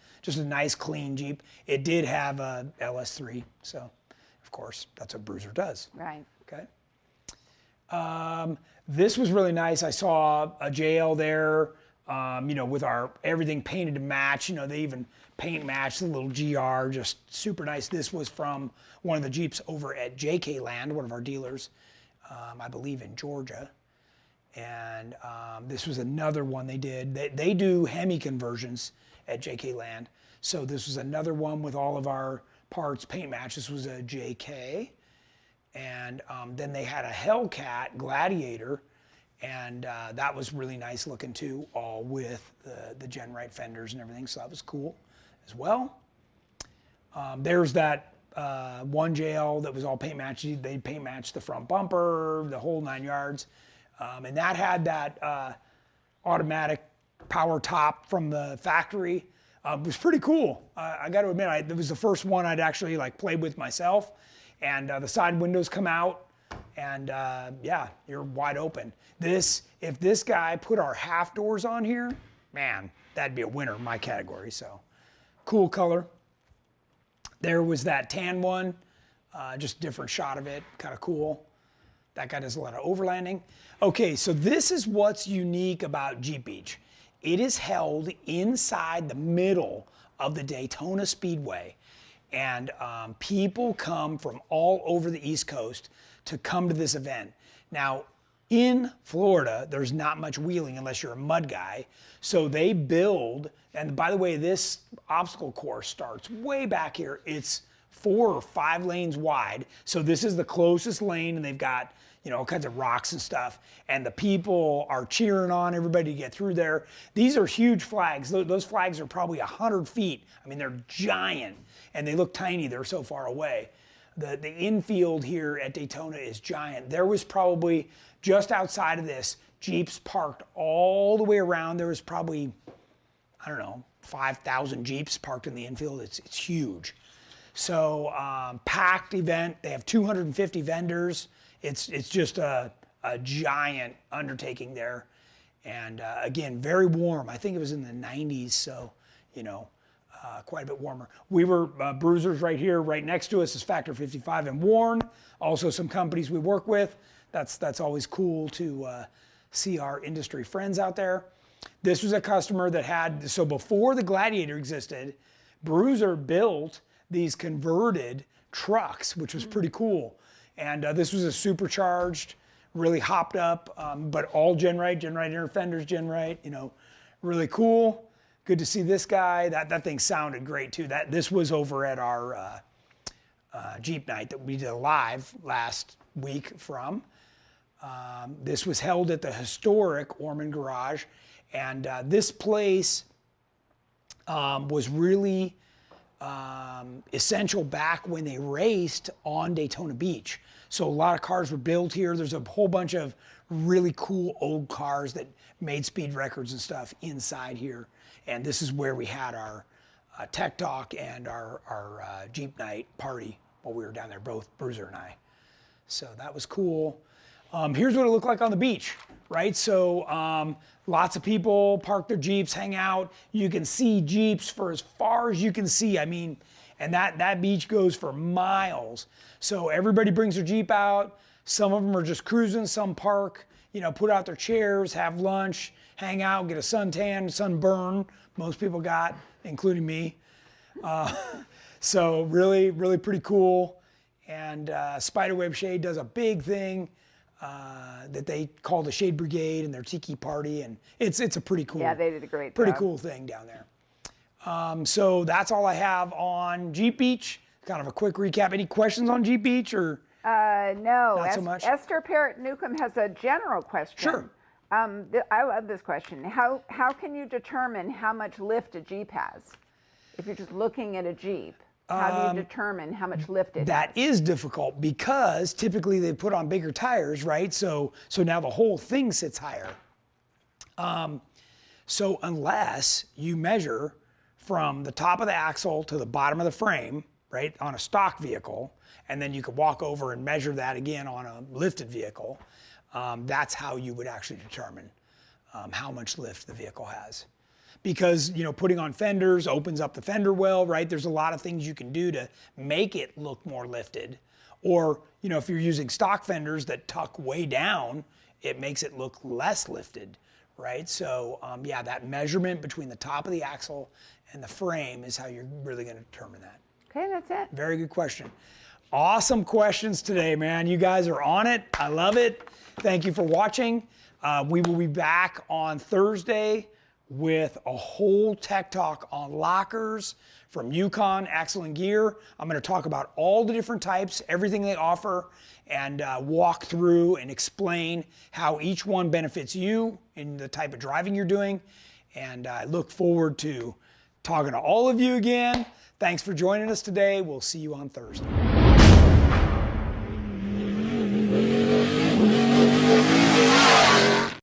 nice clean Jeep. It did have a LS3, so of course that's what Bruiser does. Right. Okay. This was really nice. I saw a JL there, you know, with our everything painted to match. You know, they even paint matched the little GR, just super nice. This was from one of the Jeeps over at JK Land, one of our dealers, I believe in Georgia. And this was another one they did. They do Hemi conversions at JK Land. So this was another one with all of our parts paint match. This was a JK. And then they had a Hellcat Gladiator. And that was really nice looking too, all with the GenRight fenders and everything. So that was cool as well. There's that one JL that was all paint matched. They paint matched the front bumper, the whole 9 yards. And that had that automatic power top from the factory. It was pretty cool. I got to admit, it was the first one I'd actually like played with myself. And the side windows come out, and yeah, you're wide open. If this guy put our half doors on here, man, that'd be a winner in my category. So cool color. There was that tan one, just a different shot of it, kind of cool. That guy does a lot of overlanding. Okay, so this is what's unique about Jeep Beach. It is held inside the middle of the Daytona Speedway. And people come from all over the East Coast to come to this event. Now, in Florida, there's not much wheeling unless you're a mud guy. So they build, and by the way, this obstacle course starts way back here. It's 4 or 5 lanes wide. So this is the closest lane, and they've got, you know, all kinds of rocks and stuff. And the people are cheering on everybody to get through there. These are huge flags. Those flags are probably 100 feet. I mean, they're giant and they look tiny. They're so far away. The infield here at Daytona is giant. There was probably, just outside of this, Jeeps parked all the way around. There was probably, I don't know, 5,000 Jeeps parked in the infield. It's huge. So packed event. They have 250 vendors. It's just a giant undertaking there. And again, very warm. I think it was in the 90s, so, you know, quite a bit warmer. We were, Bruisers right here, right next to us is Factor 55 and Warn. Also some companies we work with. That's always cool to see our industry friends out there. This was a customer that had, so before the Gladiator existed, Bruiser built these converted trucks, which was pretty cool. And this was a supercharged, really hopped up, but all GenRight inner fenders, GenRight, you know, really cool. Good to see this guy. That thing sounded great too. This was over at our Jeep night that we did a live last week from. This was held at the historic Ormond Garage, and this place was really essential back when they raced on Daytona Beach. So a lot of cars were built here. There's a whole bunch of really cool old cars that made speed records and stuff inside here. And this is where we had our tech talk and our Jeep night party while we were down there, both Bruiser and I. So that was cool. Here's what it looked like on the beach, right? So lots of people park their Jeeps, hang out. You can see Jeeps for as far as you can see. I mean, and that beach goes for miles. So everybody brings their Jeep out. Some of them are just cruising, some park, you know, put out their chairs, have lunch, hang out, get a suntan, sunburn. Most people got, including me. So really, really pretty cool. And Spiderweb Shade does a big thing that they call the Shade Brigade and their Tiki Party, and it's a pretty cool. Yeah, they did a great pretty job. cool thing down there. So that's all I have on Jeep Beach. Kind of a quick recap. Any questions on Jeep Beach or? No. Not so much? Esther Parrott Newcomb has a general question. Sure. I love this question. How can you determine how much lift a Jeep has? If you're just looking at a Jeep, how do you determine how much lift it has? That is difficult because typically they put on bigger tires, right? So now the whole thing sits higher. So unless you measure from the top of the axle to the bottom of the frame, right, on a stock vehicle, and then you could walk over and measure that again on a lifted vehicle, that's how you would actually determine how much lift the vehicle has. Because, you know, putting on fenders opens up the fender well, right? There's a lot of things you can do to make it look more lifted. Or, you know, if you're using stock fenders that tuck way down, it makes it look less lifted, right? So, yeah, that measurement between the top of the axle and the frame is how you're really going to determine that. Okay, that's it. Very good question. Awesome questions today, man. You guys are on it. I love it. Thank you for watching. We will be back on Thursday with a whole tech talk on lockers from Yukon Axle and Gear. I'm going to talk about all the different types, everything they offer, and walk through and explain how each one benefits you in the type of driving you're doing. And I look forward to talking to all of you again. Thanks for joining us today. We'll see you on Thursday.